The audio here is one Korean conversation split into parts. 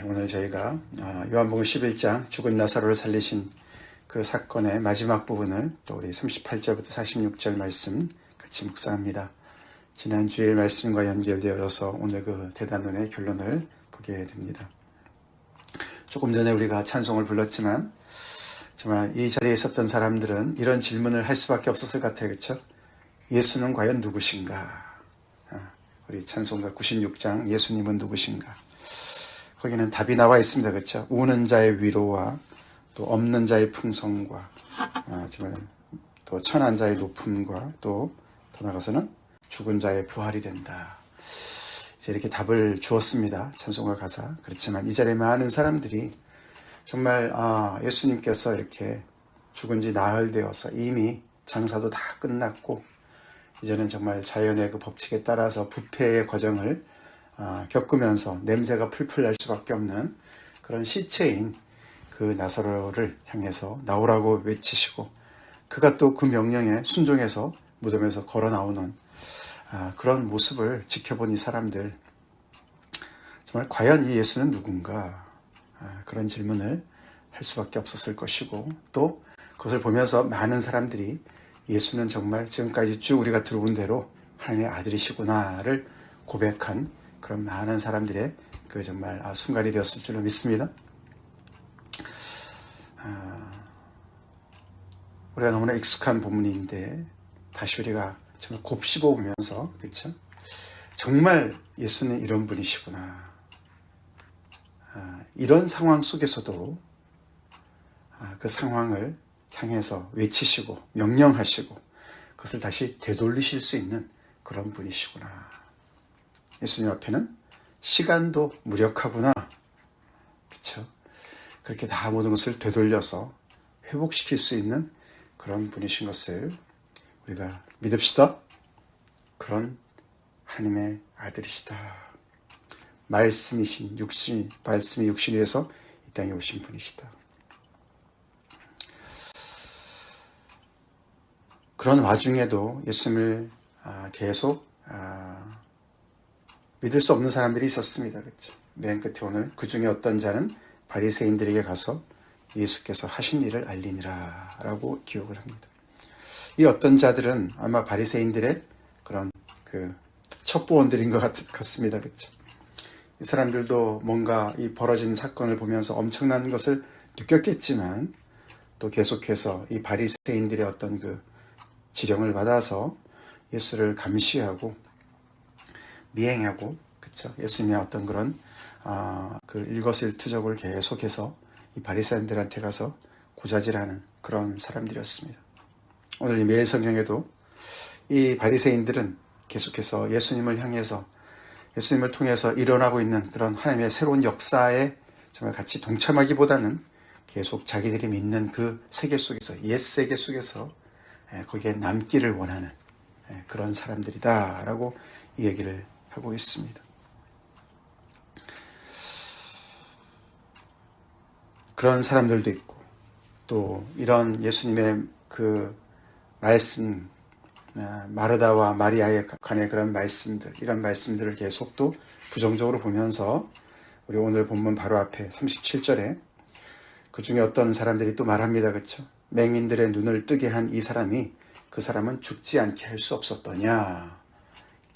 오늘 저희가 요한복음 11장 죽은 나사로를 살리신 그 사건의 마지막 부분을 또 우리 38절부터 46절 말씀 같이 묵상합니다. 지난 주일 말씀과 연결되어서 오늘 그 대단론의 결론을 보게 됩니다. 조금 전에 우리가 찬송을 불렀지만 정말 이 자리에 있었던 사람들은 이런 질문을 할 수밖에 없었을 것 같아요. 그렇죠? 예수는 과연 누구신가? 우리 찬송가 96장 예수님은 누구신가? 거기는 답이 나와 있습니다. 그렇죠? 우는 자의 위로와 또 없는 자의 풍성과 정말 또 천한 자의 높음과 또 더 나아가서는 죽은 자의 부활이 된다. 이제 이렇게 답을 주었습니다. 찬송가 가사. 그렇지만 이 자리에 많은 사람들이 정말 예수님께서 이렇게 죽은 지 나흘 되어서 이미 장사도 다 끝났고 이제는 정말 자연의 그 법칙에 따라서 부패의 과정을 겪으면서 냄새가 풀풀 날 수밖에 없는 그런 시체인 그 나사로를 향해서 나오라고 외치시고 그가 또 그 명령에 순종해서 무덤에서 걸어 나오는 그런 모습을 지켜본 이 사람들, 정말 과연 이 예수는 누군가, 그런 질문을 할 수밖에 없었을 것이고, 또 그것을 보면서 많은 사람들이 예수는 정말 지금까지 쭉 우리가 들어온 대로 하나님의 아들이시구나를 고백한 그런 많은 사람들의 그 정말 순간이 되었을 줄로 믿습니다. 우리가 너무나 익숙한 본문인데 다시 우리가 정말 곱씹어 보면서, 그렇죠? 정말 예수는 이런 분이시구나. 이런 상황 속에서도 그 상황을 향해서 외치시고 명령하시고 그것을 다시 되돌리실 수 있는 그런 분이시구나. 예수님 앞에는 시간도 무력하구나. 그렇죠? 그렇게 다 모든 것을 되돌려서 회복시킬 수 있는 그런 분이신 것을 우리가 믿읍시다. 그런 하나님의 아들이시다. 말씀이 육신이 돼서 이 땅에 오신 분이시다. 그런 와중에도 예수님을 계속 믿을 수 없는 사람들이 있었습니다. 그렇죠? 맨 끝에 오늘 그 중에 어떤 자는 바리새인들에게 가서 예수께서 하신 일을 알리니라 라고 기록을 합니다. 이 어떤 자들은 아마 바리새인들의 그런 그 첩보원들인 것 같습니다. 그렇죠? 이 사람들도 뭔가 이 벌어진 사건을 보면서 엄청난 것을 느꼈겠지만 또 계속해서 이 바리새인들의 어떤 그 지령을 받아서 예수를 감시하고 미행하고, 그렇죠? 예수님의 어떤 그런 그 일거수일투족을 계속해서 이 바리새인들한테 가서 고자질하는 그런 사람들이었습니다. 오늘 이 매일 성경에도 이 바리새인들은 계속해서 예수님을 향해서 예수님을 통해서 일어나고 있는 그런 하나님의 새로운 역사에 정말 같이 동참하기보다는 계속 자기들이 믿는 그 세계 속에서, 옛 세계 속에서 거기에 남기를 원하는 그런 사람들이다라고 이 얘기를 하고 있습니다. 그런 사람들도 있고 또 이런 예수님의 그 말씀, 마르다와 마리아에 관한 그런 말씀들, 이런 말씀들을 계속 또 부정적으로 보면서 우리 오늘 본문 바로 앞에 37절에 그 중에 어떤 사람들이 또 말합니다. 그렇죠? 맹인들의 눈을 뜨게 한 이 사람이 그 사람은 죽지 않게 할 수 없었더냐.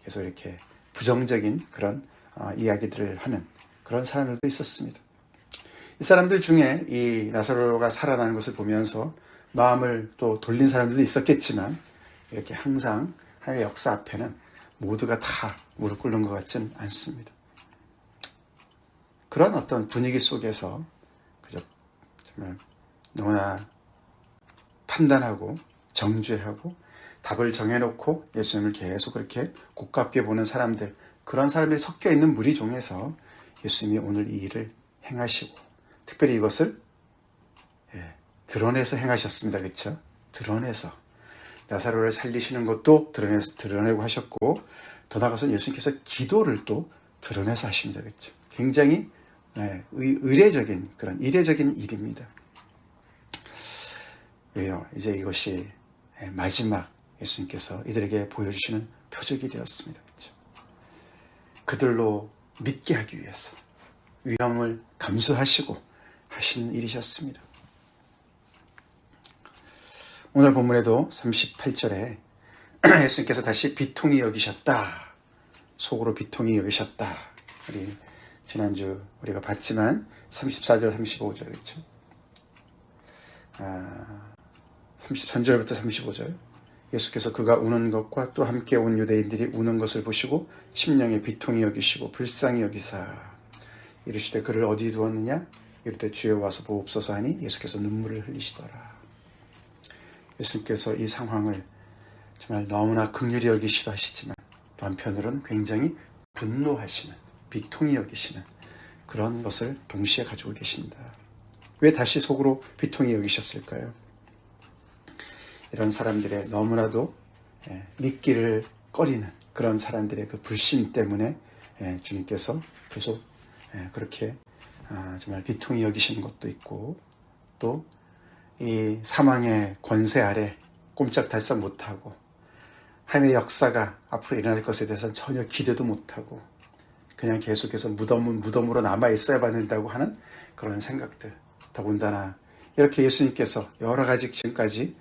계속 이렇게 부정적인 그런 이야기들을 하는 그런 사람들도 있었습니다. 이 사람들 중에 이 나사로가 살아나는 것을 보면서 마음을 또 돌린 사람들도 있었겠지만 이렇게 항상 하나님의 역사 앞에는 모두가 다 무릎 꿇는 것 같지는 않습니다. 그런 어떤 분위기 속에서 그저 정말 너무나 판단하고 정죄하고 답을 정해놓고 예수님을 계속 그렇게 고깝게 보는 사람들, 그런 사람들이 섞여 있는 무리 중에서 예수님이 오늘 이 일을 행하시고 특별히 이것을 드러내서 행하셨습니다. 그렇죠? 드러내서 나사로를 살리시는 것도 드러내고 하셨고 더 나아가서 예수님께서 기도를 또 드러내서 하십니다. 그렇죠? 굉장히 의례적인 그런 이례적인 일입니다. 왜요? 이제 이것이 마지막 예수님께서 이들에게 보여주시는 표적이 되었습니다. 그렇죠? 그들로 믿게 하기 위해서 위험을 감수하시고 하신 일이셨습니다. 오늘 본문에도 38절에 예수님께서 다시 비통히 여기셨다. 속으로 비통히 여기셨다. 우리 지난주 우리가 봤지만 34절, 35절 그렇죠? 33절부터 35절 예수께서 그가 우는 것과 또 함께 온 유대인들이 우는 것을 보시고 심령에 비통히 여기시고 불쌍히 여기사 이르시되 그를 어디 두었느냐? 이르되 주여 와서 보옵소서 하니 예수께서 눈물을 흘리시더라. 예수님께서 이 상황을 정말 너무나 긍휼히 여기시도 하시지만 또 한편으로는 굉장히 분노하시는, 비통히 여기시는 그런 것을 동시에 가지고 계신다. 왜 다시 속으로 비통히 여기셨을까요? 이런 사람들의 너무나도 믿기를 꺼리는 그런 사람들의 그 불신 때문에 주님께서 계속 그렇게 정말 비통히 여기시는 것도 있고 또 이 사망의 권세 아래 꼼짝달싹 못하고 하나님의 역사가 앞으로 일어날 것에 대해서는 전혀 기대도 못하고 그냥 계속해서 무덤으로 남아있어야 받는다고 하는 그런 생각들. 더군다나 이렇게 예수님께서 여러 가지 지금까지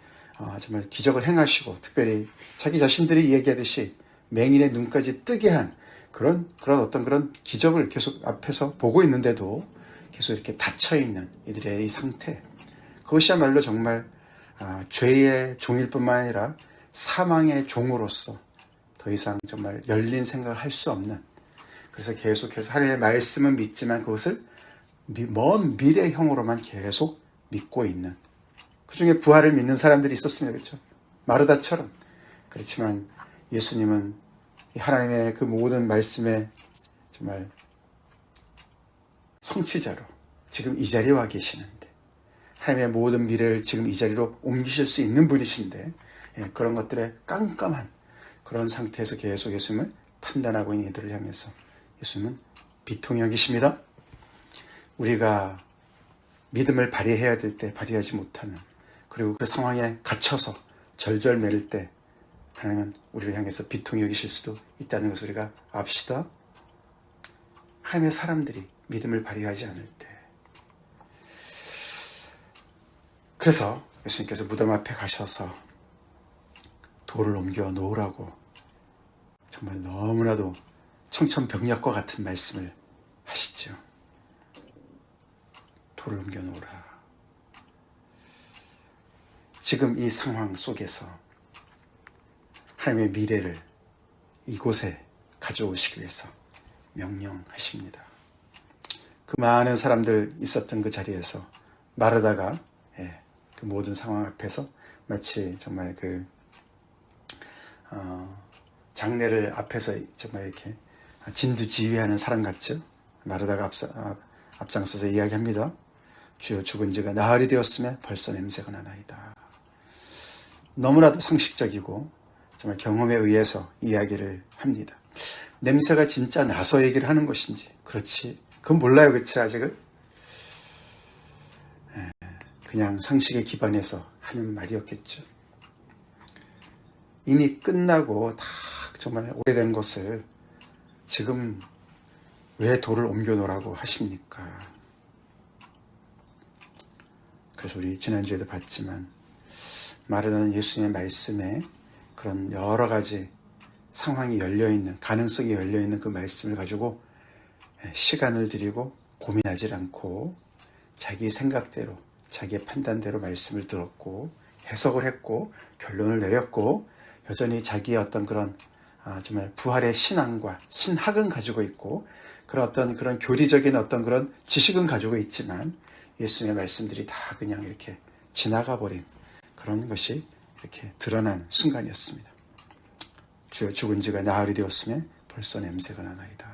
정말 기적을 행하시고 특별히 자기 자신들이 얘기하듯이 맹인의 눈까지 뜨게 한 그런 기적을 계속 앞에서 보고 있는데도 계속 이렇게 닫혀있는 이들의 이 상태. 그것이야말로 정말 죄의 종일 뿐만 아니라 사망의 종으로서 더 이상 정말 열린 생각을 할 수 없는 그래서 계속해서 하나님의 말씀은 믿지만 그것을 먼 미래형으로만 계속 믿고 있는 그 중에 부활을 믿는 사람들이 있었습니다. 그렇죠? 마르다처럼. 그렇지만 예수님은 하나님의 그 모든 말씀의 정말 성취자로 지금 이 자리에 와 계시는데 하나님의 모든 미래를 지금 이 자리로 옮기실 수 있는 분이신데 그런 것들에 깜깜한 그런 상태에서 계속 예수님을 판단하고 있는 이들을 향해서 예수님은 비통히 여기십니다. 우리가 믿음을 발휘해야 될 때 발휘하지 못하는 그리고 그 상황에 갇혀서 절절매를 때 하나님은 우리를 향해서 비통히 여기실 수도 있다는 것을 우리가 압시다. 하나님의 사람들이 믿음을 발휘하지 않을 때 그래서 예수님께서 무덤 앞에 가셔서 돌을 옮겨 놓으라고 정말 너무나도 청천벽력과 같은 말씀을 하시죠. 돌을 옮겨 놓으라. 지금 이 상황 속에서 하나님의 미래를 이곳에 가져오시기 위해서 명령하십니다. 그 많은 사람들 있었던 그 자리에서 마르다가 그 모든 상황 앞에서 마치 정말 그 장례를 앞에서 정말 이렇게 진두지휘하는 사람 같죠. 마르다가 앞장서서 이야기합니다. 주여 죽은 지가 나흘이 되었으면 벌써 냄새가 나나이다. 너무나도 상식적이고 정말 경험에 의해서 이야기를 합니다. 냄새가 진짜 나서 얘기를 하는 것인지 그렇지 그건 몰라요. 그렇지 아직은 그냥 상식에 기반해서 하는 말이었겠죠. 이미 끝나고 다 정말 오래된 것을 지금 왜 돌을 옮겨 놓으라고 하십니까? 그래서 우리 지난주에도 봤지만 마르다는 예수님의 말씀에 그런 여러 가지 상황이 열려있는 가능성이 열려있는 그 말씀을 가지고 시간을 들이고 고민하지 않고 자기 생각대로 자기의 판단대로 말씀을 들었고 해석을 했고 결론을 내렸고 여전히 자기의 어떤 그런 정말 부활의 신앙과 신학은 가지고 있고 그런 어떤 그런 교리적인 어떤 그런 지식은 가지고 있지만 예수님의 말씀들이 다 그냥 이렇게 지나가 버린 그런 것이 이렇게 드러난 순간이었습니다. 주여 죽은 지가 나흘이 되었으면 벌써 냄새가 나나이다.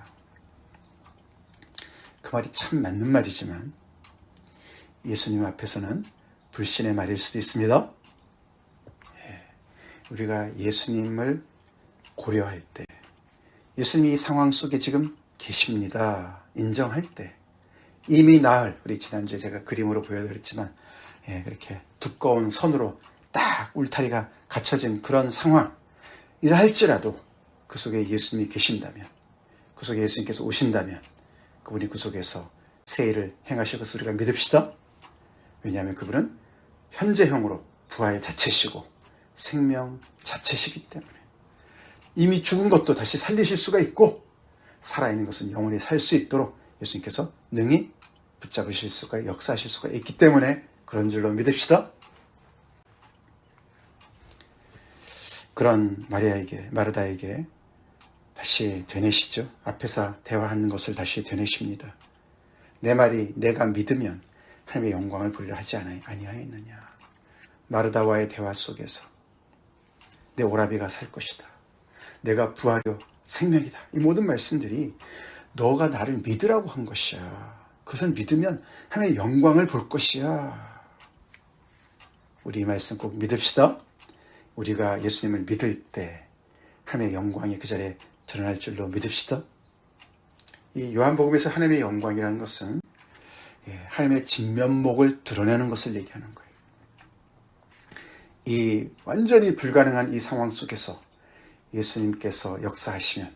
그 말이 참 맞는 말이지만 예수님 앞에서는 불신의 말일 수도 있습니다. 우리가 예수님을 고려할 때 예수님이 이 상황 속에 지금 계십니다. 인정할 때 이미 나흘 우리 지난주에 제가 그림으로 보여드렸지만 그렇게 두꺼운 선으로 딱 울타리가 갖춰진 그런 상황이라 할지라도 그 속에 예수님이 계신다면 그 속에 예수님께서 오신다면 그분이 그 속에서 새 일을 행하실 것을 우리가 믿읍시다. 왜냐하면 그분은 현재형으로 부활 자체시고 생명 자체시기 때문에 이미 죽은 것도 다시 살리실 수가 있고 살아있는 것은 영원히 살 수 있도록 예수님께서 능히 붙잡으실 수가 역사하실 수가 있기 때문에 그런 줄로 믿읍시다. 그런 마르다에게 다시 되뇌시죠. 앞에서 대화하는 것을 다시 되뇌십니다. 내 말이 내가 믿으면 하나님의 영광을 보리라 하지 아니하였느냐. 마르다와의 대화 속에서 내 오라비가 살 것이다. 내가 부활이요 생명이다. 이 모든 말씀들이 너가 나를 믿으라고 한 것이야. 그것을 믿으면 하나님의 영광을 볼 것이야. 우리 이 말씀 꼭 믿읍시다. 우리가 예수님을 믿을 때 하나님의 영광이 그 자리에 드러날 줄로 믿읍시다. 이 요한복음에서 하나님의 영광이라는 것은 하나님의 진면목을 드러내는 것을 얘기하는 거예요. 이 완전히 불가능한 이 상황 속에서 예수님께서 역사하시면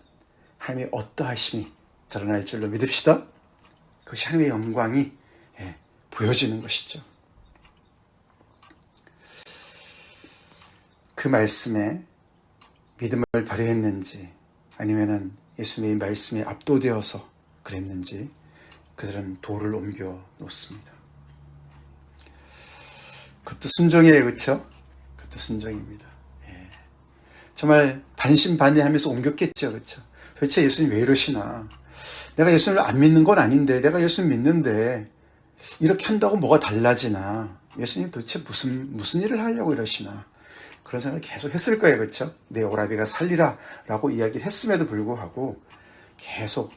하나님의 어떠하심이 드러날 줄로 믿읍시다. 그것이 하나님의 영광이 보여지는 것이죠. 그 말씀에 믿음을 발휘했는지 아니면은 예수님의 말씀에 압도되어서 그랬는지 그들은 돌을 옮겨 놓습니다. 그것도 순종이에요. 그렇죠? 그것도 순종입니다. 정말 반신반의하면서 옮겼겠죠. 그렇죠? 도대체 예수님 왜 이러시나? 내가 예수님을 안 믿는 건 아닌데 내가 예수님 믿는데 이렇게 한다고 뭐가 달라지나? 예수님 도대체 무슨 일을 하려고 이러시나? 그런 생각을 계속 했을 거예요. 그렇죠? 내 오라비가 살리라 라고 이야기를 했음에도 불구하고 계속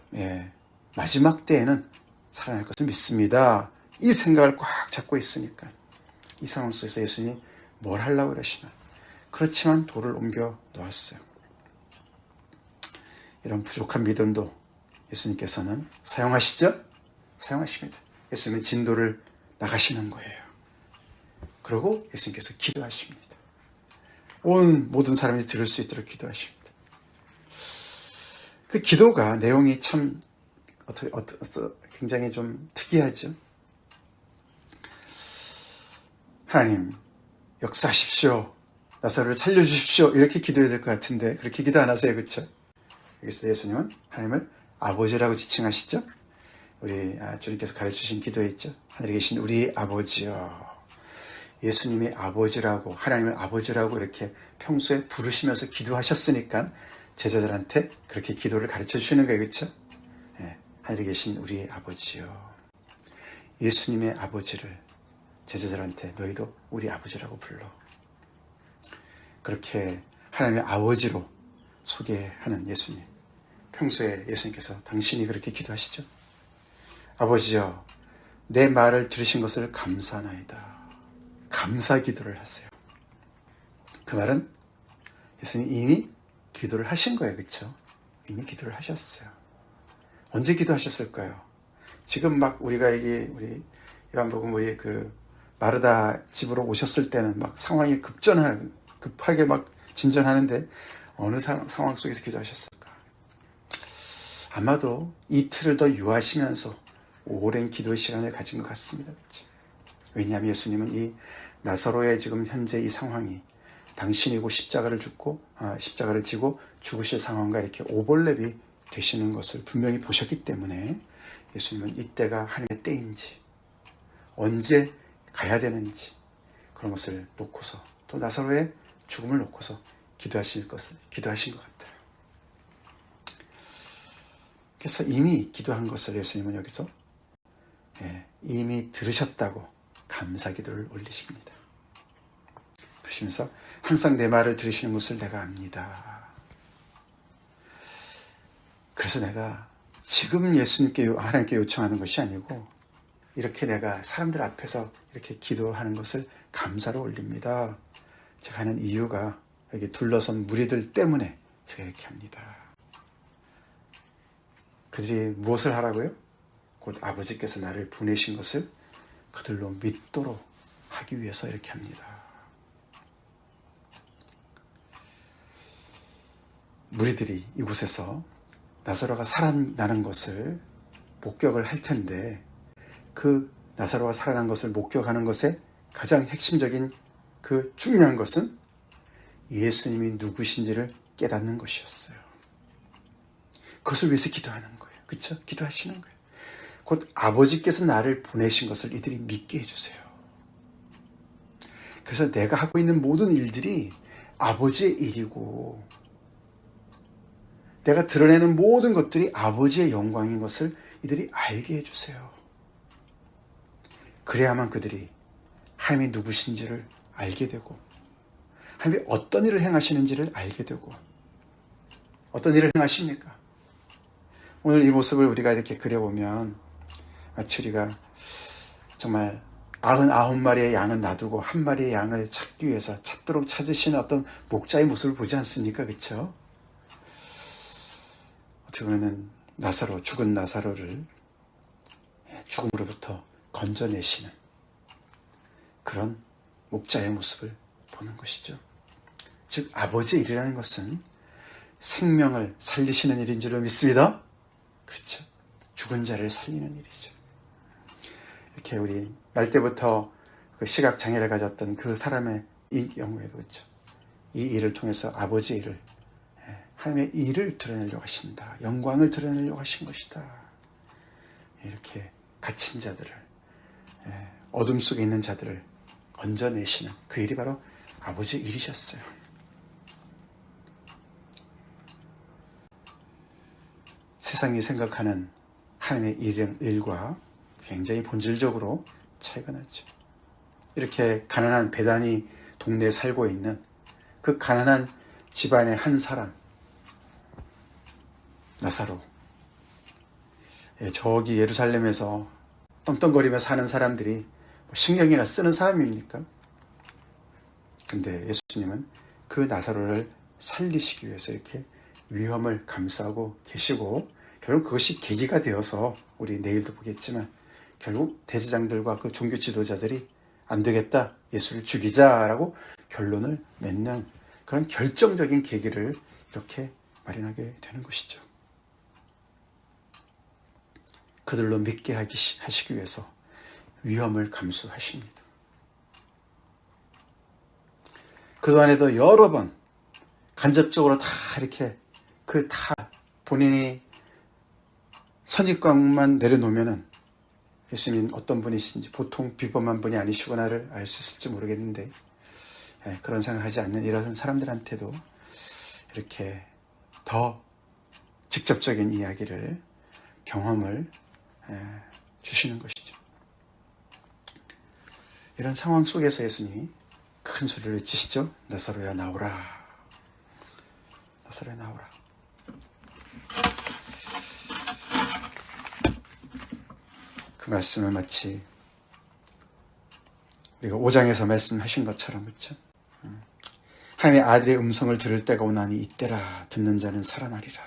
마지막 때에는 살아날 것을 믿습니다. 이 생각을 꽉 잡고 있으니까 이 상황 속에서 예수님이 뭘 하려고 그러시나. 그렇지만 돌을 옮겨 놓았어요. 이런 부족한 믿음도 예수님께서는 사용하시죠? 사용하십니다. 예수님은 진도를 나가시는 거예요. 그리고 예수님께서 기도하십니다. 온 모든 사람이 들을 수 있도록 기도하십니다. 그 기도가 내용이 참 굉장히 좀 특이하죠. 하나님 역사하십시오. 나사로를 살려주십시오. 이렇게 기도해야 될 것 같은데 그렇게 기도 안 하세요. 그렇죠? 여기서 예수님은 하나님을 아버지라고 지칭하시죠. 우리 주님께서 가르치신 기도에 있죠. 하늘에 계신 우리 아버지요. 예수님이 아버지라고 하나님을 아버지라고 이렇게 평소에 부르시면서 기도하셨으니까 제자들한테 그렇게 기도를 가르쳐 주시는 거예요. 그렇죠? 하늘에 계신 우리 아버지요. 예수님의 아버지를 제자들한테 너희도 우리 아버지라고 불러. 그렇게 하나님의 아버지로 소개하는 예수님. 평소에 예수님께서 당신이 그렇게 기도하시죠. 아버지여, 내 말을 들으신 것을 감사하나이다. 감사 기도를 하세요. 그 말은 예수님이 이미 기도를 하신 거예요. 그렇죠? 이미 기도를 하셨어요. 언제 기도하셨을까요? 지금 막 우리가 우리 요한복음 우리 그 마르다 집으로 오셨을 때는 막 상황이 급하게 막 진전하는데 어느 상황 속에서 기도하셨을까? 아마도 이틀을 더 유하시면서 오랜 기도의 시간을 가진 것 같습니다. 그렇죠? 왜냐하면 예수님은 이 나사로의 지금 현재 이 상황이 당신이고 십자가를 지고 죽으실 상황과 이렇게 오버랩이 되시는 것을 분명히 보셨기 때문에 예수님은 이때가 하나님의 때인지 언제 가야 되는지 그런 것을 놓고서 또 나사로의 죽음을 놓고서 기도하신 것 같아요. 그래서 이미 기도한 것을 예수님은 여기서 이미 들으셨다고 감사 기도를 올리십니다. 그러시면서 항상 내 말을 들으시는 것을 내가 압니다. 그래서 내가 지금 하나님께 요청하는 것이 아니고 이렇게 내가 사람들 앞에서 이렇게 기도하는 것을 감사로 올립니다. 제가 하는 이유가 여기 둘러선 무리들 때문에 제가 이렇게 합니다. 그들이 무엇을 하라고요? 곧 아버지께서 나를 보내신 것을 그들로 믿도록 하기 위해서 이렇게 합니다. 무리들이 이곳에서 나사로가 살아나는 것을 목격을 할 텐데 그 나사로가 살아난 것을 목격하는 것의 가장 핵심적인 그 중요한 것은 예수님이 누구신지를 깨닫는 것이었어요. 그것을 위해서 기도하는 거예요. 그렇죠? 기도하시는 거예요. 곧 아버지께서 나를 보내신 것을 이들이 믿게 해주세요. 그래서 내가 하고 있는 모든 일들이 아버지의 일이고 내가 드러내는 모든 것들이 아버지의 영광인 것을 이들이 알게 해주세요. 그래야만 그들이 하나님이 누구신지를 알게 되고 하나님이 어떤 일을 행하시는지를 알게 되고 어떤 일을 행하십니까? 오늘 이 모습을 우리가 이렇게 그려보면 마치 우리가 정말 99마리의 양은 놔두고 한 마리의 양을 찾기 위해서 찾도록 찾으시는 어떤 목자의 모습을 보지 않습니까? 그렇죠? 어떻게 보면 죽은 나사로를 죽음으로부터 건져내시는 그런 목자의 모습을 보는 것이죠. 즉 아버지의 일이라는 것은 생명을 살리시는 일인 줄로 믿습니다. 그렇죠. 죽은 자를 살리는 일이죠. 이렇게 우리 날 때부터 그 시각장애를 가졌던 그 사람의 이 경우에도 그렇죠. 이 일을 통해서 아버지의 일을 하나님의 일을 드러내려고 하신다. 영광을 드러내려고 하신 것이다. 이렇게 갇힌 자들을 어둠 속에 있는 자들을 건져내시는 그 일이 바로 아버지의 일이셨어요. 세상이 생각하는 하나님의 일과 굉장히 본질적으로 차이가 나죠. 이렇게 가난한 베다니 동네에 살고 있는 그 가난한 집안의 한 사람, 나사로. 저기 예루살렘에서 떵떵거리며 사는 사람들이 신경이나 쓰는 사람입니까? 그런데 예수님은 그 나사로를 살리시기 위해서 이렇게 위험을 감수하고 계시고 결국 그것이 계기가 되어서 우리 내일도 보겠지만 결국 대제장들과 그 종교 지도자들이 안 되겠다, 예수를 죽이자라고 결론을 맺는 그런 결정적인 계기를 이렇게 마련하게 되는 것이죠. 그들로 믿게 하시기 위해서 위험을 감수하십니다. 그동안에도 여러 번 간접적으로 다 이렇게 다 본인이 선입관만 내려놓으면은 예수님은 어떤 분이신지 보통 비범한 분이 아니시구나를 알 수 있을지 모르겠는데 그런 생각을 하지 않는 이런 사람들한테도 이렇게 더 직접적인 이야기를 경험을 주시는 것이죠. 이런 상황 속에서 예수님이 큰 소리를 외치시죠. 나사로야 나오라. 나사로야 나오라. 그 말씀은 마치 우리가 5장에서 말씀하신 것처럼 그렇죠. 하나님의 아들의 음성을 들을 때가 오나니 이때라 듣는 자는 살아나리라.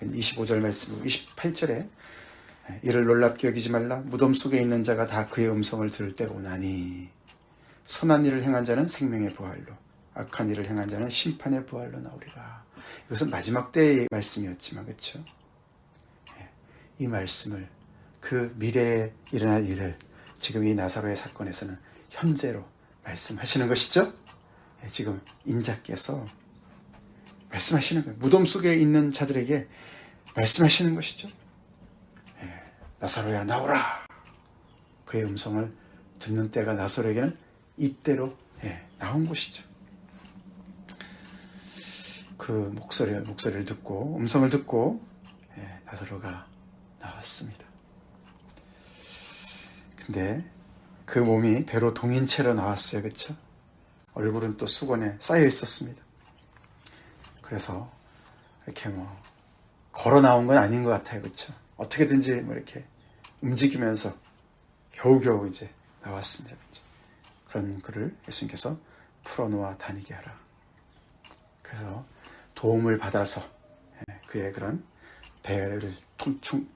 25절 말씀이고 28절에 이를 놀랍게 여기지 말라. 무덤 속에 있는 자가 다 그의 음성을 들을 때가 오나니 선한 일을 행한 자는 생명의 부활로 악한 일을 행한 자는 심판의 부활로 나오리라. 이것은 마지막 때의 말씀이었지만 그렇죠. 이 말씀을 그 미래에 일어날 일을 지금 이 나사로의 사건에서는 현재로 말씀하시는 것이죠. 지금 인자께서 말씀하시는 거예요. 무덤 속에 있는 자들에게 말씀하시는 것이죠. 나사로야 나오라. 그의 음성을 듣는 때가 나사로에게는 이때로 나온 것이죠. 그 목소리를 듣고 음성을 듣고 나사로가 나왔습니다. 근데 그 몸이 배로 동인 채로 나왔어요. 그렇죠? 얼굴은 또 수건에 쌓여 있었습니다. 그래서 이렇게 걸어 나온 건 아닌 것 같아요. 그렇죠? 어떻게든지 이렇게 움직이면서 겨우겨우 이제 나왔습니다. 그렇죠? 그런 그를 예수님께서 풀어놓아 다니게 하라. 그래서 도움을 받아서 그의 그런 배를 통충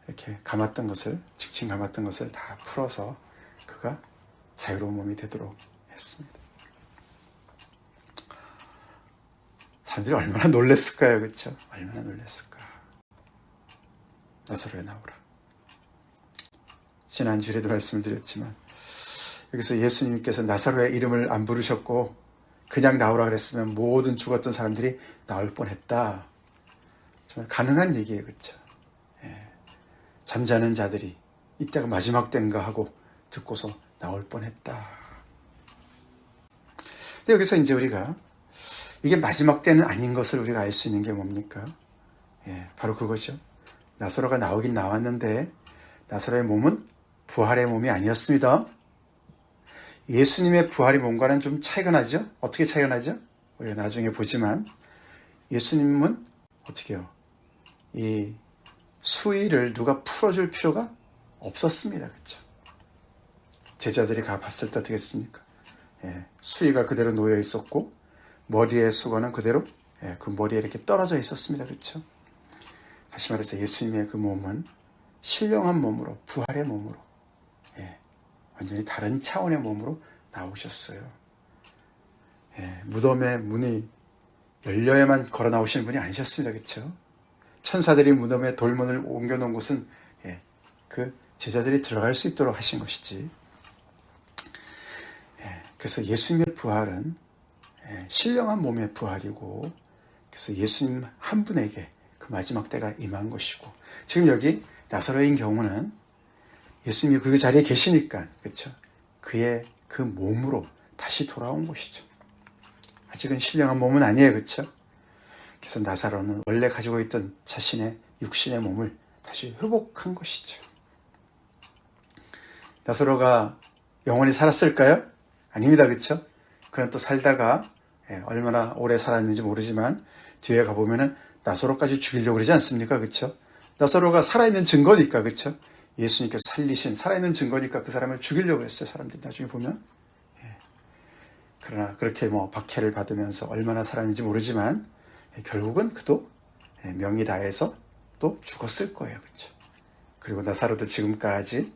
이렇게 감았던 것을, 칭칭 감았던 것을 다 풀어서 그가 자유로운 몸이 되도록 했습니다. 사람들이 얼마나 놀랐을까요? 그렇죠? 얼마나 놀랐을까. 나사로에 나오라. 지난주에도 말씀을 드렸지만 여기서 예수님께서 나사로의 이름을 안 부르셨고 그냥 나오라 그랬으면 모든 죽었던 사람들이 나올 뻔했다. 정말 가능한 얘기예요. 그렇죠? 예. 잠자는 자들이 이때가 마지막 때인가 하고 듣고서 나올 뻔했다. 근데 여기서 이제 우리가 이게 마지막 때는 아닌 것을 우리가 알 수 있는 게 뭡니까? 예, 바로 그거죠. 나사로가 나오긴 나왔는데 나사로의 몸은 부활의 몸이 아니었습니다. 예수님의 부활의 몸과는 좀 차이가 나죠? 어떻게 차이가 나죠? 우리가 나중에 보지만 예수님은 어떻게 해요? 이 수의를 누가 풀어줄 필요가 없었습니다. 그렇죠? 제자들이 가봤을 때 어떻게 했습니까? 예, 수의가 그대로 놓여 있었고 머리의 수건은 그대로 그 머리에 이렇게 떨어져 있었습니다. 그렇죠? 다시 말해서 예수님의 그 몸은 신령한 몸으로 부활의 몸으로 완전히 다른 차원의 몸으로 나오셨어요. 무덤의 문이 열려야만 걸어 나오시는 분이 아니셨습니다. 그렇죠? 천사들이 무덤에 돌문을 옮겨놓은 곳은 그 제자들이 들어갈 수 있도록 하신 것이지. 그래서 예수님의 부활은 신령한 몸의 부활이고 그래서 예수님 한 분에게 그 마지막 때가 임한 것이고 지금 여기 나사로인 경우는 예수님이 그 자리에 계시니까 그렇죠? 그의 그 몸으로 다시 돌아온 것이죠. 아직은 신령한 몸은 아니에요. 그렇죠? 그래서 나사로는 원래 가지고 있던 자신의 육신의 몸을 다시 회복한 것이죠. 나사로가 영원히 살았을까요? 아닙니다. 그렇죠? 그는 또 살다가 얼마나 오래 살았는지 모르지만 뒤에 가보면은 나사로까지 죽이려고 그러지 않습니까? 그렇죠? 나사로가 살아있는 증거니까 그렇죠? 예수님께서 살리신 살아있는 증거니까 그 사람을 죽이려고 했어요. 사람들이 나중에 보면. 그러나 그렇게 박해를 받으면서 얼마나 살았는지 모르지만 결국은 그도 명이 다해서 또 죽었을 거예요. 그렇죠? 그리고 나사로도 지금까지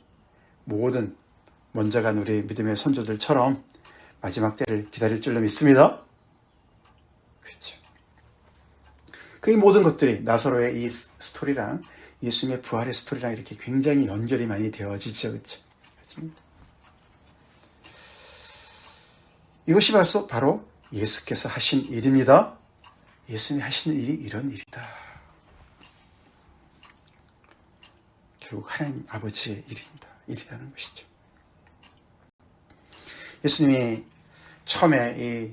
모든 먼저 간 우리 믿음의 선조들처럼 마지막 때를 기다릴 줄로 믿습니다. 그렇죠? 그 모든 것들이 나사로의 이 스토리랑 예수님의 부활의 스토리랑 이렇게 굉장히 연결이 많이 되어지죠. 그렇죠? 이것이 바로 예수께서 하신 일입니다. 예수님이 하시는 일이 이런 일이다. 결국 하나님 아버지의 일이라는 것이죠. 예수님이 처음에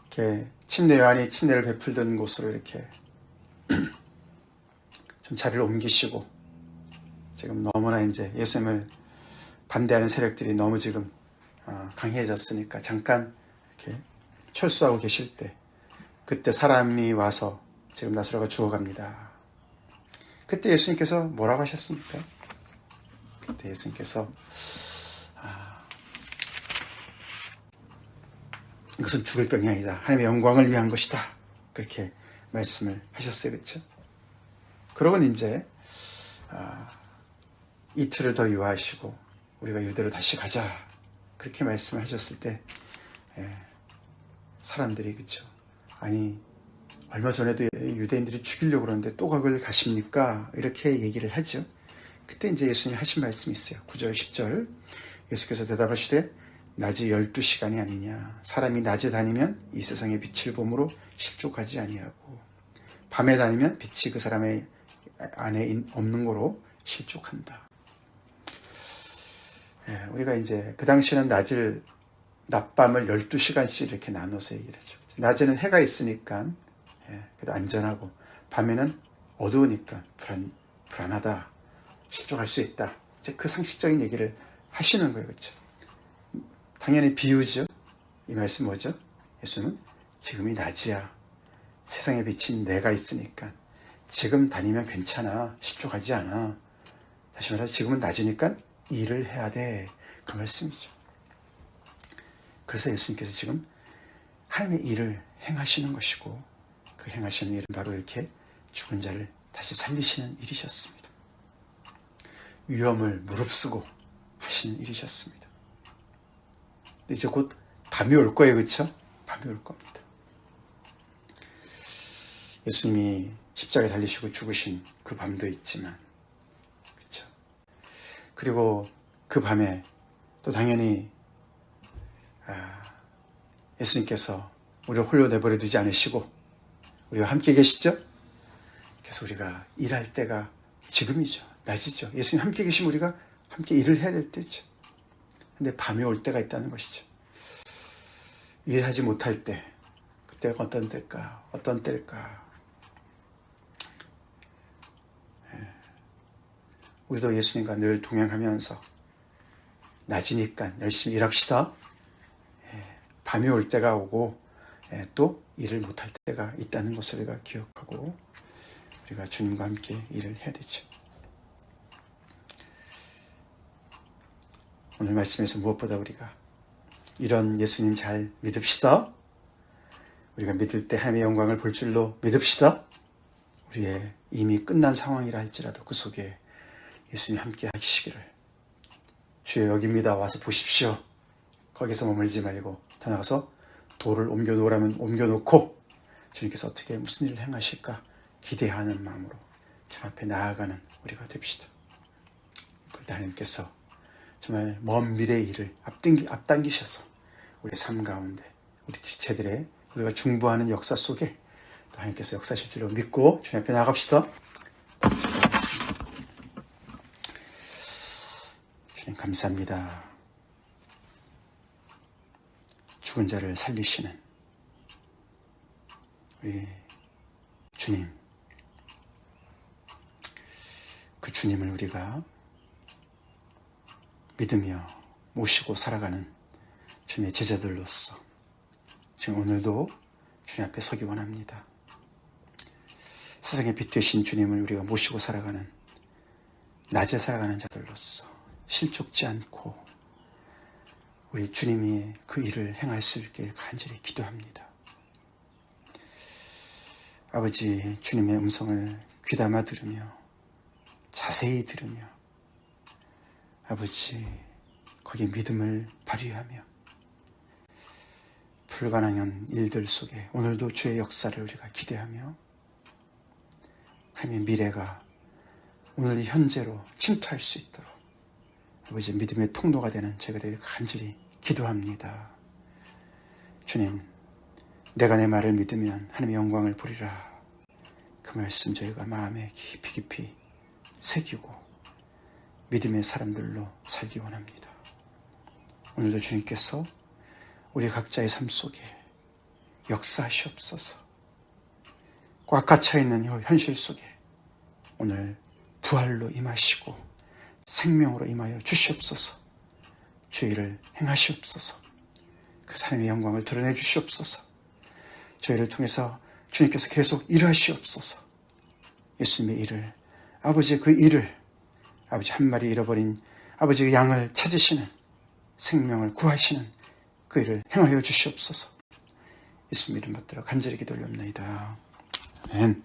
이렇게 침례 요한이 침례를 베풀던 곳으로 이렇게 좀 자리를 옮기시고 지금 너무나 이제 예수님을 반대하는 세력들이 너무 지금 강해졌으니까 잠깐 이렇게 철수하고 계실 때 그때 사람이 와서 지금 나사로가 죽어갑니다. 그때 예수님께서 뭐라고 하셨습니까? 그때 예수님께서 이것은 죽을 병이 아니다. 하나님의 영광을 위한 것이다. 그렇게 말씀을 하셨어요. 그렇죠? 그러고 이제 이틀을 더 유하시고 우리가 유대로 다시 가자. 그렇게 말씀을 하셨을 때 사람들이 그렇죠? 아니 얼마 전에도 유대인들이 죽이려고 그러는데 또 거길 가십니까? 이렇게 얘기를 하죠. 그때 이제 예수님이 하신 말씀이 있어요. 9절 10절 예수께서 대답하시되 낮이 12시간이 아니냐. 사람이 낮에 다니면 이 세상의 빛을 봄으로 실족하지 아니하고 밤에 다니면 빛이 그 사람의 안에 없는 거로 실족한다. 우리가 이제 그 당시에는 낮밤을 12시간씩 이렇게 나눠서 얘기를 하죠. 낮에는 해가 있으니까 그래도 안전하고 밤에는 어두우니까 불안하다. 실족할 수 있다. 이제 그 상식적인 얘기를 하시는 거예요. 그렇죠? 당연히 비유죠. 이 말씀 뭐죠? 예수는 지금이 낮이야. 세상에 비친 내가 있으니까 지금 다니면 괜찮아. 실족하지 않아. 다시 말해서 지금은 낮이니까 일을 해야 돼. 그 말씀이죠. 그래서 예수님께서 지금 하나님의 일을 행하시는 것이고 그 행하시는 일은 바로 이렇게 죽은 자를 다시 살리시는 일이셨습니다. 위험을 무릅쓰고 하시는 일이셨습니다. 근데 이제 곧 밤이 올 거예요. 그렇죠? 밤이 올 겁니다. 예수님이 십자가에 달리시고 죽으신 그 밤도 있지만 그렇죠? 그리고 그 밤에 또 당연히 예수님께서 우리를 홀로 내버려 두지 않으시고 우리와 함께 계시죠? 그래서 우리가 일할 때가 지금이죠. 낮이죠. 예수님 함께 계시면 우리가 함께 일을 해야 될 때죠. 근데 밤이 올 때가 있다는 것이죠. 일하지 못할 때, 그때가 어떤 때일까? 어떤 때일까? 우리도 예수님과 늘 동행하면서 낮이니까 열심히 일합시다. 밤이 올 때가 오고 또 일을 못할 때가 있다는 것을 우리가 기억하고 우리가 주님과 함께 일을 해야 되죠. 오늘 말씀에서 무엇보다 우리가 이런 예수님 잘 믿읍시다. 우리가 믿을 때 하나님의 영광을 볼 줄로 믿읍시다. 우리의 이미 끝난 상황이라 할지라도 그 속에 예수님 함께 하시기를 주여 여기입니다. 와서 보십시오. 거기서 머물지 말고 더 나가서 돌을 옮겨놓으라면 옮겨놓고 주님께서 어떻게 무슨 일을 행하실까 기대하는 마음으로 주님 앞에 나아가는 우리가 됩시다. 그런데 하나님께서 정말 먼 미래의 일을 앞당기셔서 우리의 삶 가운데 우리 지체들의 우리가 중보하는 역사 속에 또 하나님께서 역사하실 줄로 믿고 주님 앞에 나아갑시다. 주님 감사합니다. 죽은 자를 살리시는 우리 주님, 그 주님을 우리가 믿으며 모시고 살아가는 주님의 제자들로서 지금 오늘도 주님 앞에 서기 원합니다. 세상의 빛 되신 주님을 우리가 모시고 살아가는 낮에 살아가는 자들로서 실족지 않고 우리 주님이 그 일을 행할 수 있길 간절히 기도합니다. 아버지, 주님의 음성을 귀담아 들으며 자세히 들으며 아버지, 거기에 믿음을 발휘하며 불가능한 일들 속에 오늘도 주의 역사를 우리가 기대하며 하나님의 미래가 오늘 이 현재로 침투할 수 있도록 아버지 믿음의 통로가 되는 저희가 되길 간절히 기도합니다. 주님, 내가 내 말을 믿으면 하나님의 영광을 보리라. 그 말씀 저희가 마음에 깊이 새기고 믿음의 사람들로 살기 원합니다. 오늘도 주님께서 우리 각자의 삶 속에 역사하시옵소서. 꽉 갇혀있는 현실 속에 오늘 부활로 임하시고 생명으로 임하여 주시옵소서. 주의 일을 행하시옵소서. 그 하나님의 영광을 드러내 주시옵소서. 저희를 통해서 주님께서 계속 일하시옵소서. 예수님의 일을, 아버지 그 일을, 아버지 한 마리 잃어버린 아버지 그 양을 찾으시는, 생명을 구하시는 그 일을 행하여 주시옵소서. 예수님 이름 받들어 간절히 기도 올립니다. 아멘.